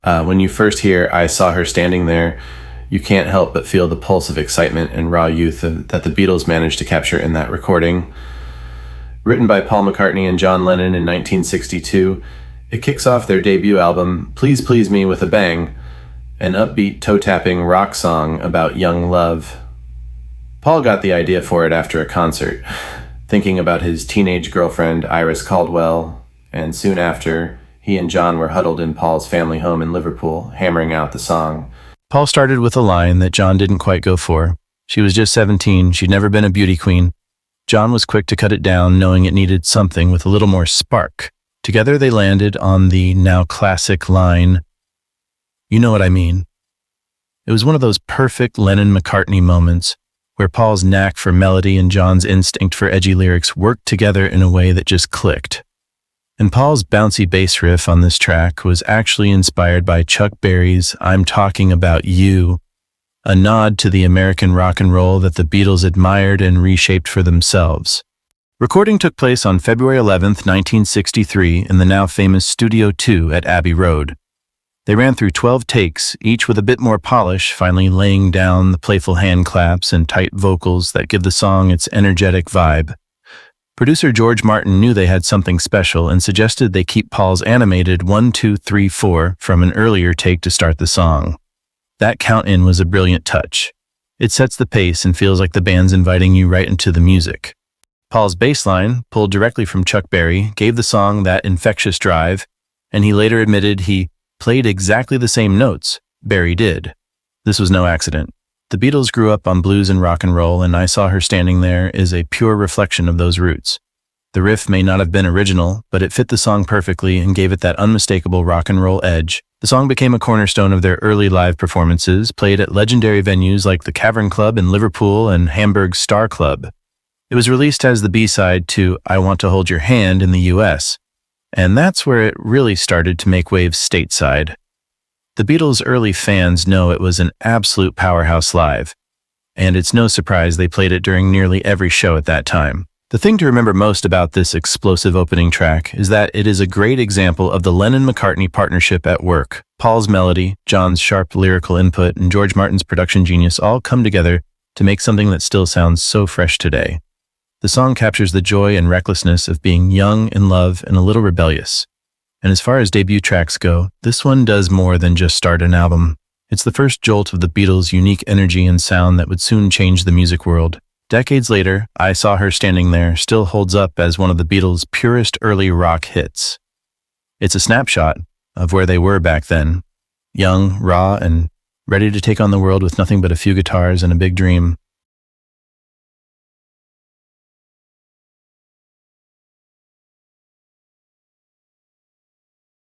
When you first hear "I Saw Her Standing There," you can't help but feel the pulse of excitement and raw youth that the Beatles managed to capture in that recording. Written by Paul McCartney and John Lennon in 1962, it kicks off their debut album, Please Please Me, with a bang, an upbeat, toe-tapping rock song about young love. Paul got the idea for it after a concert, thinking about his teenage girlfriend, Iris Caldwell, and soon after, he and John were huddled in Paul's family home in Liverpool, hammering out the song. Paul started with a line that John didn't quite go for. She was just 17, she'd never been a beauty queen. John was quick to cut it down, knowing it needed something with a little more spark. Together they landed on the now classic line, "You know what I mean." It was one of those perfect Lennon-McCartney moments where Paul's knack for melody and John's instinct for edgy lyrics worked together in a way that just clicked. And Paul's bouncy bass riff on this track was actually inspired by Chuck Berry's "I'm Talking About You," a nod to the American rock and roll that the Beatles admired and reshaped for themselves. Recording took place on February 11th, 1963 in the now famous Studio 2 at Abbey Road. They ran through 12 takes, each with a bit more polish, finally laying down the playful hand claps and tight vocals that give the song its energetic vibe. Producer George Martin knew they had something special and suggested they keep Paul's animated 1, 2, 3, 4 from an earlier take to start the song. That count-in was a brilliant touch. It sets the pace and feels like the band's inviting you right into the music. Paul's bass line, pulled directly from Chuck Berry, gave the song that infectious drive, and he later admitted he played exactly the same notes Berry did. This was no accident. The Beatles grew up on blues and rock and roll, and "I Saw Her Standing There" is a pure reflection of those roots. The riff may not have been original, but it fit the song perfectly and gave it that unmistakable rock and roll edge. The song became a cornerstone of their early live performances, played at legendary venues like the Cavern Club in Liverpool and Hamburg's Star Club. It was released as the B-side to "I Want to Hold Your Hand" in the US, and that's where it really started to make waves stateside. The Beatles' early fans know it was an absolute powerhouse live, and it's no surprise they played it during nearly every show at that time. The thing to remember most about this explosive opening track is that it is a great example of the Lennon-McCartney partnership at work. Paul's melody, John's sharp lyrical input, and George Martin's production genius all come together to make something that still sounds so fresh today. The song captures the joy and recklessness of being young, in love, and a little rebellious. And as far as debut tracks go, this one does more than just start an album. It's the first jolt of the Beatles' unique energy and sound that would soon change the music world. Decades later, "I Saw Her Standing There" still holds up as one of the Beatles' purest early rock hits. It's a snapshot of where they were back then, young, raw, and ready to take on the world with nothing but a few guitars and a big dream.